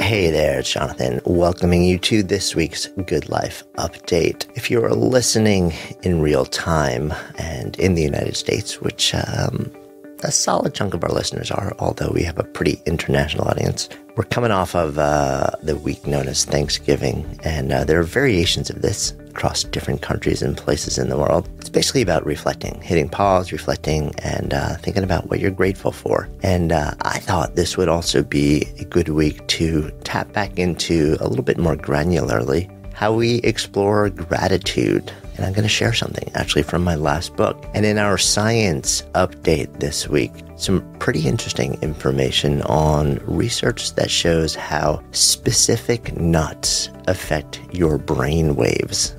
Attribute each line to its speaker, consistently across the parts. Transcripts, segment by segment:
Speaker 1: Hey there, it's Jonathan, welcoming you to this week's Good Life Update. If you are listening in real time and in the United States, which a solid chunk of our listeners are, although we have a pretty international audience, we're coming off of the week known as Thanksgiving, and there are variations of this across different countries and places in the world. It's basically about reflecting, hitting pause, reflecting, and thinking about what you're grateful for. And I thought this would also be a good week to tap back into a little bit more granularly how we explore gratitude. And I'm going to share something actually from my last book. And in our science update this week, some pretty interesting information on research that shows how specific nuts affect your brain waves.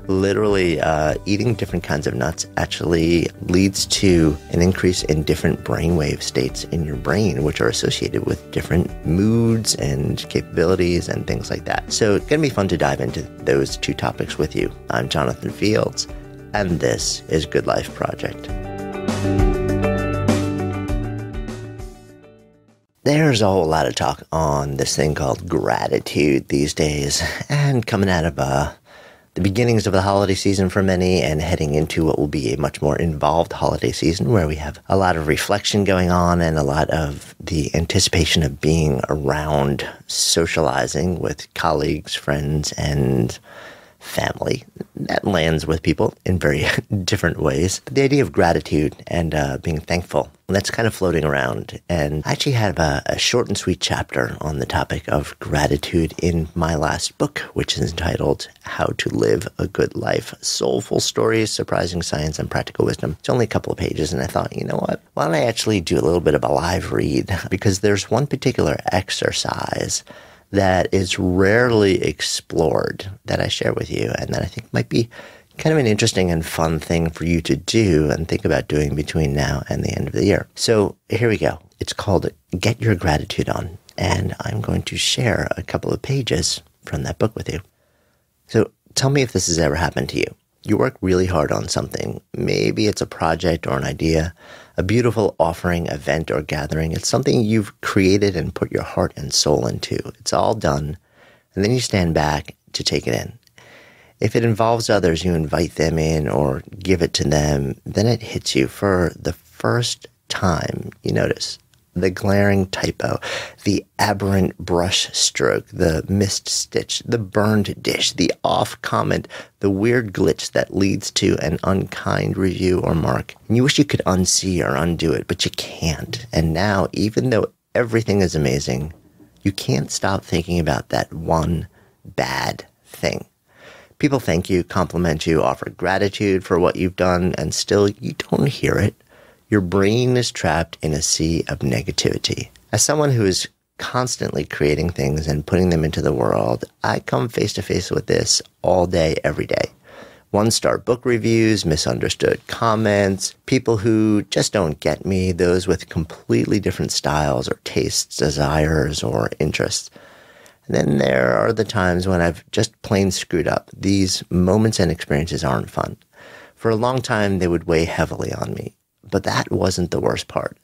Speaker 1: Literally, eating different kinds of nuts actually leads to an increase in different brainwave states in your brain, which are associated with different moods and capabilities and things like that. So it's going to be fun to dive into those two topics with you. I'm Jonathan Fields, and this is Good Life Project. There's a whole lot of talk on this thing called gratitude these days, and coming out of the beginnings of the holiday season for many and heading into what will be a much more involved holiday season where we have a lot of reflection going on and a lot of the anticipation of being around socializing with colleagues, friends, and family. That lands with people in very different ways. But the idea of gratitude and being thankful, that's kind of floating around. And I actually had a short and sweet chapter on the topic of gratitude in my last book, which is entitled How to Live a Good Life, Soulful Stories, Surprising Science, and Practical Wisdom. It's only a couple of pages, and I thought, you know what? Why don't I actually do a little bit of a live read? Because there's one particular exercise that is rarely explored that I share with you and that I think might be kind of an interesting and fun thing for you to do and think about doing between now and the end of the year. So here we go. It's called Get Your Gratitude On, and I'm going to share a couple of pages from that book with you. So tell me if this has ever happened to you. You work really hard on something. Maybe it's a project or an idea, a beautiful offering, event, or gathering. It's something you've created and put your heart and soul into. It's all done, and then you stand back to take it in. If it involves others, you invite them in or give it to them, then it hits you for the first time. You notice the glaring typo, the aberrant brush stroke, the missed stitch, the burned dish, the off comment, the weird glitch that leads to an unkind review or mark. And you wish you could unsee or undo it, but you can't. And now, even though everything is amazing, you can't stop thinking about that one bad thing. People thank you, compliment you, offer gratitude for what you've done, and still you don't hear it. Your brain is trapped in a sea of negativity. As someone who is constantly creating things and putting them into the world, I come face to face with this all day, every day. One-star book reviews, misunderstood comments, people who just don't get me, those with completely different styles or tastes, desires, or interests. And then there are the times when I've just plain screwed up. These moments and experiences aren't fun. For a long time, they would weigh heavily on me. But that wasn't the worst part.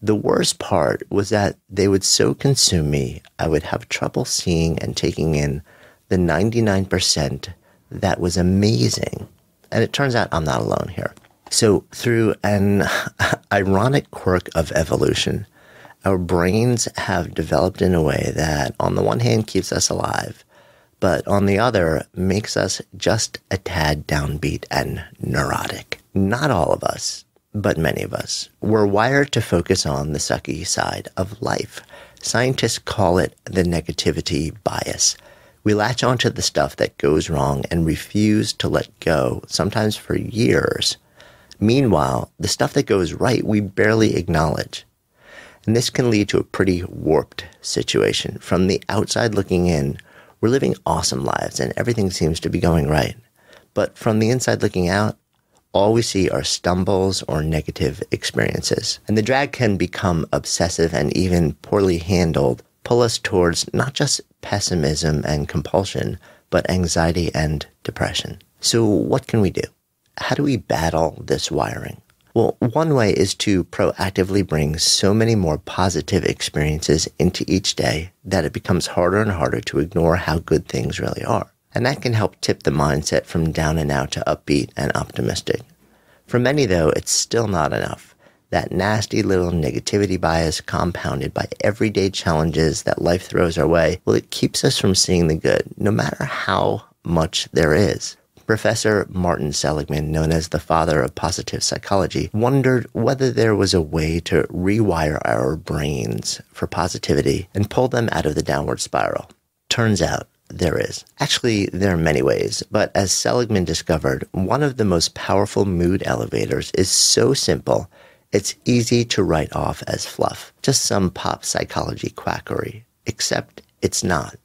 Speaker 1: The worst part was that they would so consume me, I would have trouble seeing and taking in the 99% that was amazing. And it turns out I'm not alone here. So through an ironic quirk of evolution, our brains have developed in a way that on the one hand keeps us alive, but on the other makes us just a tad downbeat and neurotic. Not all of us, but many of us, were wired to focus on the sucky side of life. Scientists call it the negativity bias. We latch onto the stuff that goes wrong and refuse to let go, sometimes for years. Meanwhile, the stuff that goes right, we barely acknowledge. And this can lead to a pretty warped situation. From the outside looking in, we're living awesome lives and everything seems to be going right. But from the inside looking out, all we see are stumbles or negative experiences. And the drag can become obsessive and even poorly handled, pull us towards not just pessimism and compulsion, but anxiety and depression. So what can we do? How do we battle this wiring? Well, one way is to proactively bring so many more positive experiences into each day that it becomes harder and harder to ignore how good things really are. And that can help tip the mindset from down and out to upbeat and optimistic. For many, though, it's still not enough. That nasty little negativity bias compounded by everyday challenges that life throws our way, well, it keeps us from seeing the good, no matter how much there is. Professor Martin Seligman, known as the father of positive psychology, wondered whether there was a way to rewire our brains for positivity and pull them out of the downward spiral. Turns out there is. Actually, there are many ways, but as Seligman discovered, one of the most powerful mood elevators is so simple, it's easy to write off as fluff, just some pop psychology quackery, except it's not.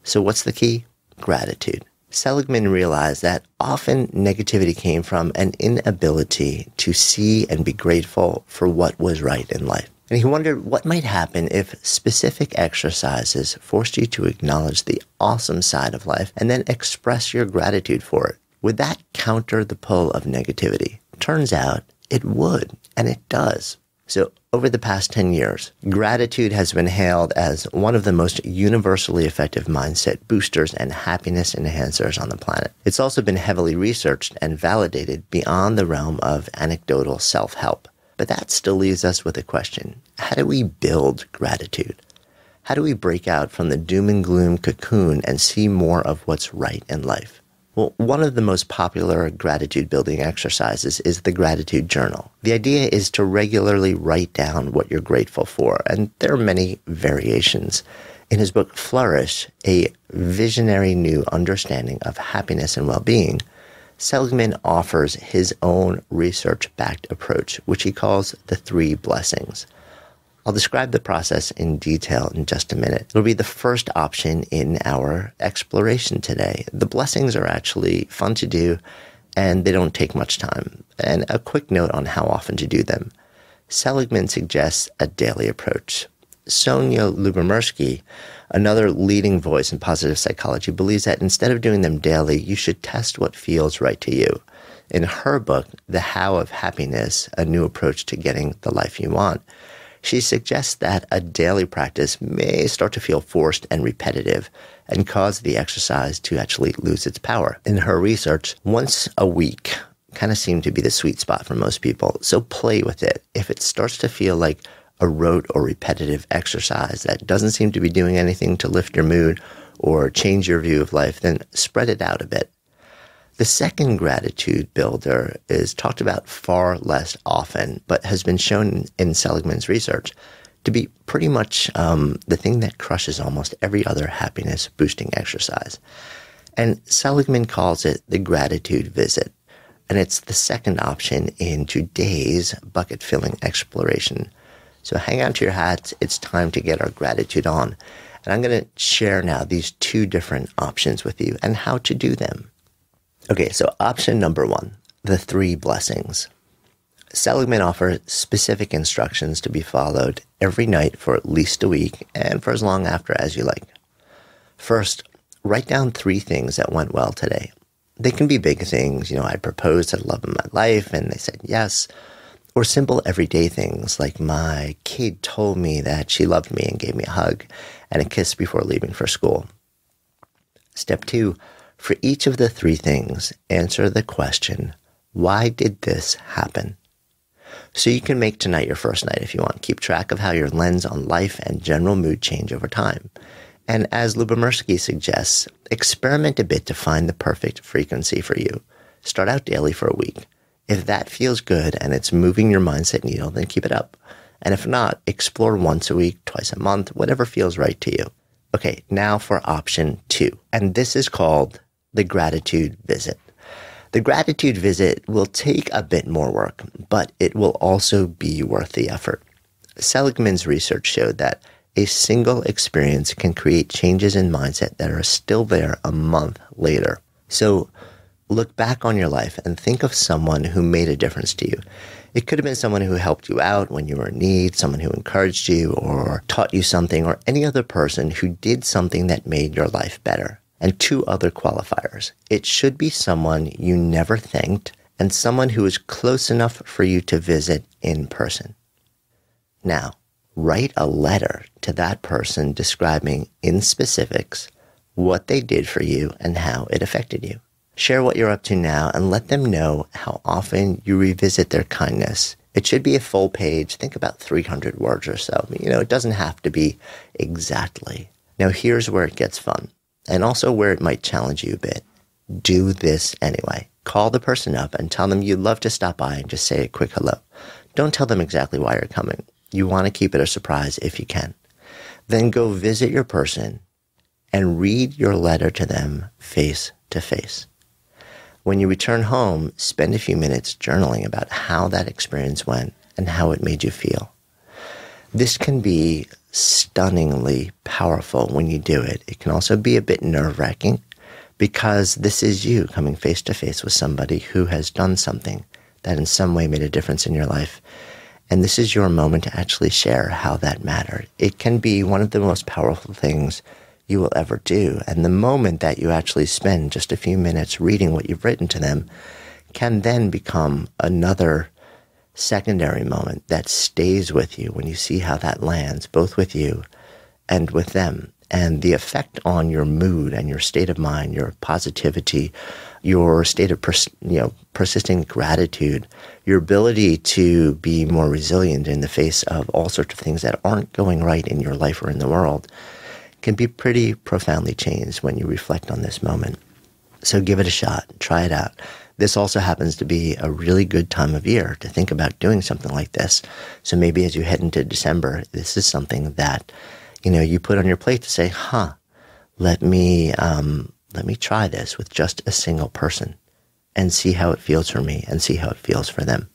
Speaker 1: So what's the key? Gratitude. Seligman realized that often negativity came from an inability to see and be grateful for what was right in life. And he wondered what might happen if specific exercises forced you to acknowledge the awesome side of life and then express your gratitude for it. Would that counter the pull of negativity? Turns out it would, and it does. So over the past 10 years, gratitude has been hailed as one of the most universally effective mindset boosters and happiness enhancers on the planet. It's also been heavily researched and validated beyond the realm of anecdotal self-help. But that still leaves us with a question. How do we build gratitude? How do we break out from the doom and gloom cocoon and see more of what's right in life? Well, one of the most popular gratitude-building exercises is the gratitude journal. The idea is to regularly write down what you're grateful for, and there are many variations. In his book, Flourish, A Visionary New Understanding of Happiness and Well-Being, Seligman offers his own research-backed approach, which he calls the 3 blessings. I'll describe the process in detail in just a minute. It'll be the first option in our exploration today. The blessings are actually fun to do, and they don't take much time. And a quick note on how often to do them. Seligman suggests a daily approach. Sonia Lyubomirsky, another leading voice in positive psychology, believes that instead of doing them daily, you should test what feels right to you. In her book, The How of Happiness, A New Approach to Getting the Life You Want, she suggests that a daily practice may start to feel forced and repetitive and cause the exercise to actually lose its power. In her research, once a week kind of seemed to be the sweet spot for most people, so play with it. If it starts to feel like a rote or repetitive exercise that doesn't seem to be doing anything to lift your mood or change your view of life, then spread it out a bit. The second gratitude builder is talked about far less often, but has been shown in Seligman's research to be pretty much the thing that crushes almost every other happiness-boosting exercise. And Seligman calls it the gratitude visit. And it's the second option in today's bucket-filling exploration. So hang on to your hats. It's time to get our gratitude on. And I'm going to share now these 2 different options with you and how to do them. Okay, so option number 1, the 3 blessings. Seligman offers specific instructions to be followed every night for at least a week and for as long after as you like. First, write down 3 things that went well today. They can be big things, I proposed to the love of my life and they said yes, or simple everyday things like my kid told me that she loved me and gave me a hug and a kiss before leaving for school. Step 2, for each of the 3 things, answer the question, why did this happen? So you can make tonight your first night if you want. Keep track of how your lens on life and general mood change over time. And as Lyubomirsky suggests, experiment a bit to find the perfect frequency for you. Start out daily for a week. If that feels good and it's moving your mindset needle, then keep it up. And if not, explore once a week, twice a month, whatever feels right to you. Okay, now for option 2. And this is called the gratitude visit. The gratitude visit will take a bit more work, but it will also be worth the effort. Seligman's research showed that a single experience can create changes in mindset that are still there a month later. So look back on your life and think of someone who made a difference to you. It could have been someone who helped you out when you were in need, someone who encouraged you or taught you something, or any other person who did something that made your life better. And 2 other qualifiers. It should be someone you never thanked and someone who is close enough for you to visit in person. Now, write a letter to that person describing in specifics what they did for you and how it affected you. Share what you're up to now and let them know how often you revisit their kindness. It should be a full page. Think about 300 words or so. It doesn't have to be exactly. Now, here's where it gets fun, and also where it might challenge you a bit. Do this anyway. Call the person up and tell them you'd love to stop by and just say a quick hello. Don't tell them exactly why you're coming. You want to keep it a surprise if you can. Then go visit your person and read your letter to them face to face. When you return home, spend a few minutes journaling about how that experience went and how it made you feel. This can be stunningly powerful when you do it. It can also be a bit nerve-wracking because this is you coming face to face with somebody who has done something that in some way made a difference in your life. And this is your moment to actually share how that mattered. It can be one of the most powerful things you will ever do. And the moment that you actually spend just a few minutes reading what you've written to them can then become another secondary moment that stays with you when you see how that lands, both with you and with them. And the effect on your mood and your state of mind, your positivity, your state of persistent gratitude, your ability to be more resilient in the face of all sorts of things that aren't going right in your life or in the world, can be pretty profoundly changed when you reflect on this moment. So give it a shot. Try it out. This also happens to be a really good time of year to think about doing something like this. So maybe as you head into December, this is something that you put on your plate to say, let me try this with just a single person and see how it feels for me and see how it feels for them.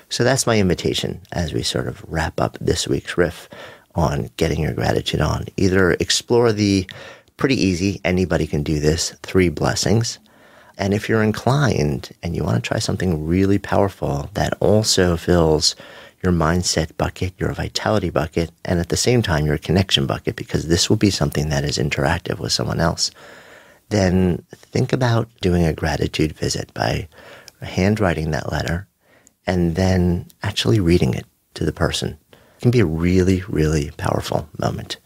Speaker 1: So that's my invitation as we sort of wrap up this week's riff on getting your gratitude on. Either explore the pretty easy, anybody can do this, 3 blessings. And if you're inclined and you want to try something really powerful that also fills your mindset bucket, your vitality bucket, and at the same time your connection bucket, because this will be something that is interactive with someone else, then think about doing a gratitude visit by handwriting that letter and then actually reading it to the person. It can be a really, really powerful moment.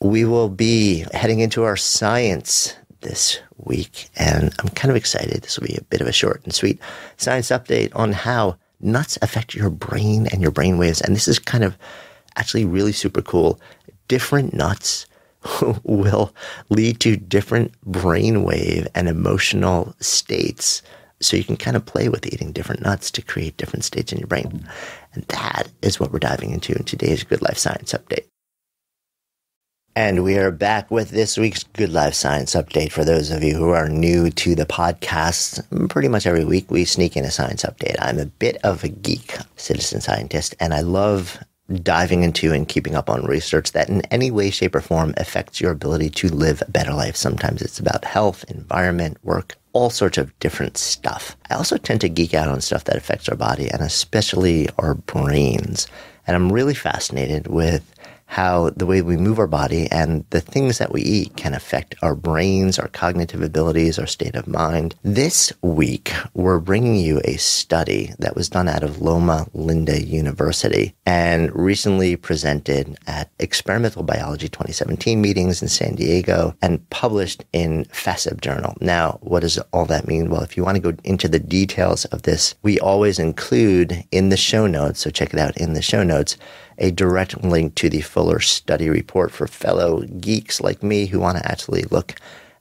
Speaker 1: We will be heading into our science this week, and I'm kind of excited. This will be a bit of a short and sweet science update on how nuts affect your brain and your brain waves. And this is kind of actually really super cool. Different nuts will lead to different brainwave and emotional states. So you can kind of play with eating different nuts to create different states in your brain. And that is what we're diving into in today's Good Life Science Update. And we are back with this week's Good Life Science Update. For those of you who are new to the podcast, pretty much every week we sneak in a science update. I'm a bit of a geek, citizen scientist, and I love diving into and keeping up on research that in any way, shape, or form affects your ability to live a better life. Sometimes it's about health, environment, work, all sorts of different stuff. I also tend to geek out on stuff that affects our body and especially our brains. And I'm really fascinated with how the way we move our body and the things that we eat can affect our brains, our cognitive abilities, our state of mind. This week, we're bringing you a study that was done out of Loma Linda University and recently presented at Experimental Biology 2017 meetings in San Diego and published in FASEB Journal. Now, what does all that mean? Well, if you want to go into the details of this, we always include in the show notes, so check it out in the show notes, a direct link to the fuller study report for fellow geeks like me who want to actually look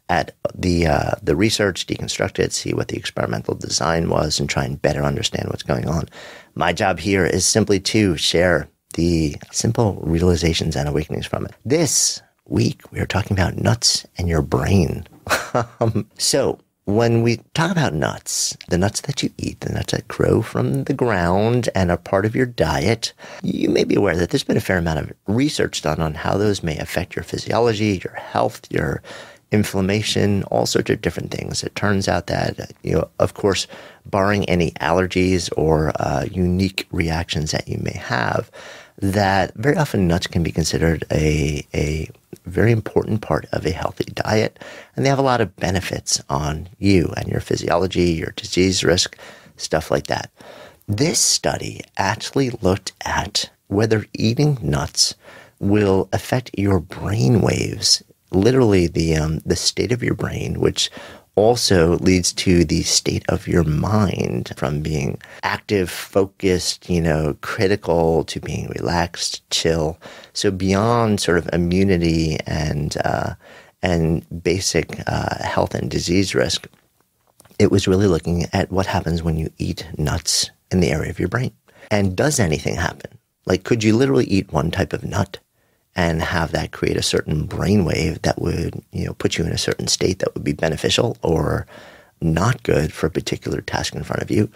Speaker 1: at the research, deconstruct it, see what the experimental design was, and try and better understand what's going on. My job here is simply to share the simple realizations and awakenings from it. This week, we are talking about nuts and your brain. So, when we talk about nuts, the nuts that you eat, the nuts that grow from the ground and are part of your diet, you may be aware that there's been a fair amount of research done on how those may affect your physiology, your health, your inflammation, all sorts of different things. It turns out that, of course, barring any allergies or unique reactions that you may have, that very often nuts can be considered a very important part of a healthy diet, and they have a lot of benefits on you and your physiology, your disease risk. stuff like that. This study actually looked at whether eating nuts will affect your brain waves, literally the state of your brain, which also leads to the state of your mind, from being active, focused, critical, to being relaxed, chill. So beyond sort of immunity and basic health and disease risk, it was really looking at what happens when you eat nuts in the area of your brain. And does anything happen? Like, could you literally eat one type of nut and have that create a certain brainwave that would, put you in a certain state that would be beneficial or not good for a particular task in front of you,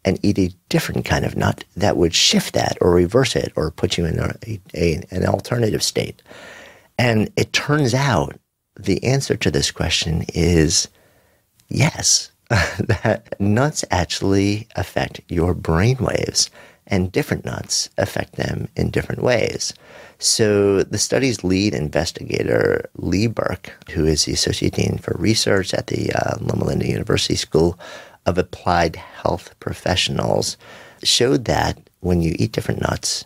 Speaker 1: and eat a different kind of nut that would shift that or reverse it or put you in an alternative state? And it turns out the answer to this question is yes, that nuts actually affect your brainwaves, and different nuts affect them in different ways. So the study's lead investigator, Lee Burke, who is the Associate Dean for Research at the Loma Linda University School of Applied Health Professionals, showed that when you eat different nuts,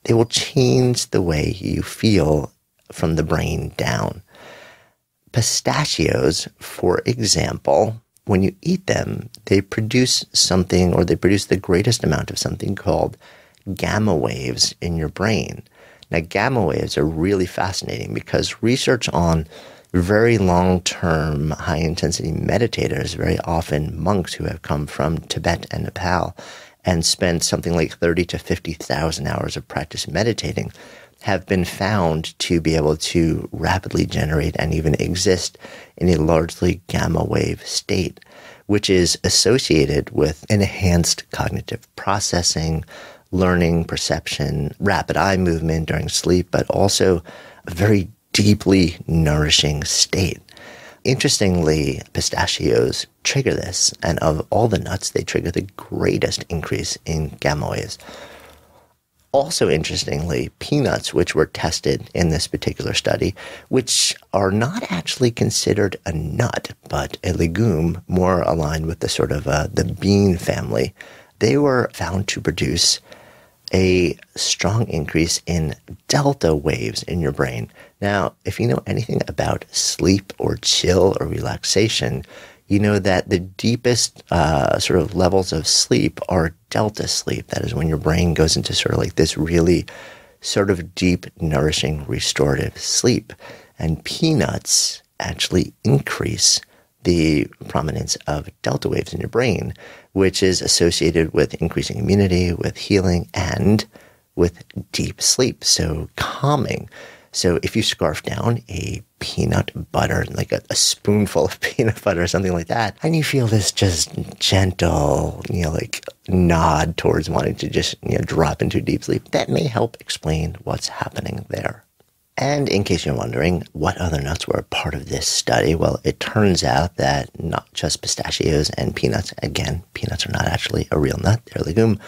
Speaker 1: they will change the way you feel from the brain down. Pistachios, for example, when you eat them, they produce the greatest amount of something called gamma waves in your brain. Now, gamma waves are really fascinating because research on very long-term, high-intensity meditators, very often monks who have come from Tibet and Nepal and spent something like 30 to 50,000 hours of practice meditating, have been found to be able to rapidly generate and even exist in a largely gamma wave state, which is associated with enhanced cognitive processing, learning, perception, rapid eye movement during sleep, but also a very deeply nourishing state. Interestingly, pistachios trigger this, and of all the nuts, they trigger the greatest increase in gamma waves. Also, interestingly, peanuts, which were tested in this particular study, which are not actually considered a nut, but a legume more aligned with the sort of the bean family, they were found to produce a strong increase in delta waves in your brain. Now, if you know anything about sleep or chill or relaxation, you know that the deepest sort of levels of sleep are delta sleep. That is when your brain goes into sort of like this really sort of deep, nourishing, restorative sleep. And peanuts actually increase the prominence of delta waves in your brain, which is associated with increasing immunity, with healing, and with deep sleep, so calming. So if you scarf down a peanut butter, like a spoonful of peanut butter or something like that, and you feel this just gentle, like nod towards wanting to just, drop into deep sleep, that may help explain what's happening there. And in case you're wondering what other nuts were a part of this study, well, it turns out that not just pistachios and peanuts, again, peanuts are not actually a real nut, they're a legume,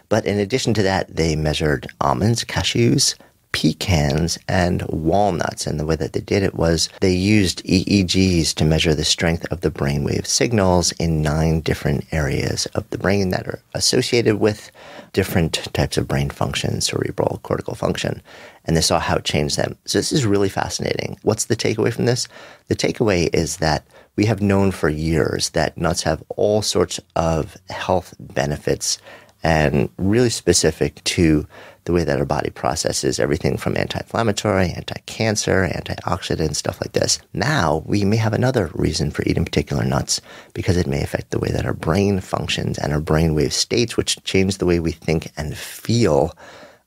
Speaker 1: but in addition to that, they measured almonds, cashews, pecans, and walnuts. And the way that they did it was they used EEGs to measure the strength of the brainwave signals in 9 different areas of the brain that are associated with different types of brain function, cerebral, cortical function. And they saw how it changed them. So this is really fascinating. What's the takeaway from this? The takeaway is that we have known for years that nuts have all sorts of health benefits and really specific to the way that our body processes everything from anti-inflammatory, anti-cancer, antioxidants, stuff like this. Now, we may have another reason for eating particular nuts because it may affect the way that our brain functions and our brainwave states, which change the way we think and feel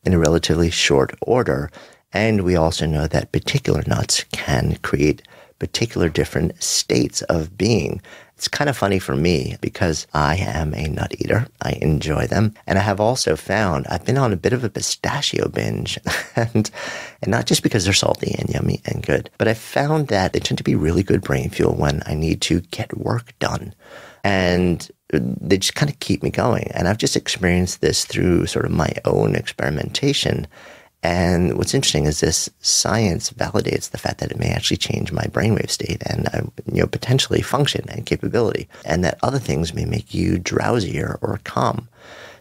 Speaker 1: in a relatively short order. And we also know that particular nuts can create particular different states of being. It's kind of funny for me because I am a nut eater. I enjoy them. And I have also found I've been on a bit of a pistachio binge and not just because they're salty and yummy and good, but I found that they tend to be really good brain fuel when I need to get work done. And they just kind of keep me going. And I've just experienced this through sort of my own experimentation. And what's interesting is this science validates the fact that it may actually change my brainwave state and potentially function and capability, and that other things may make you drowsier or calm.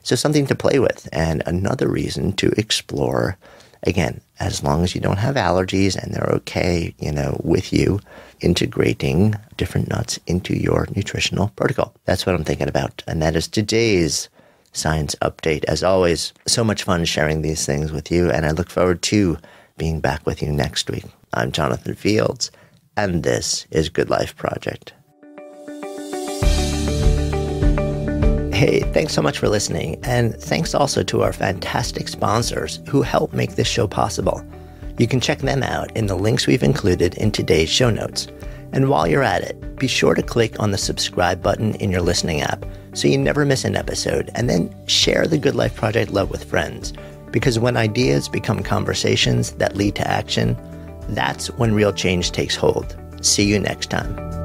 Speaker 1: So something to play with, and another reason to explore, again, as long as you don't have allergies and they're okay, with you integrating different nuts into your nutritional protocol. That's what I'm thinking about. And that is today's Science Update. As always, so much fun sharing these things with you, and I look forward to being back with you next week. I'm Jonathan Fields, and this is Good Life Project. Hey, thanks so much for listening, and thanks also to our fantastic sponsors who help make this show possible. You can check them out in the links we've included in today's show notes. And while you're at it, be sure to click on the subscribe button in your listening app so you never miss an episode, and then share the Good Life Project love with friends. Because when ideas become conversations that lead to action, that's when real change takes hold. See you next time.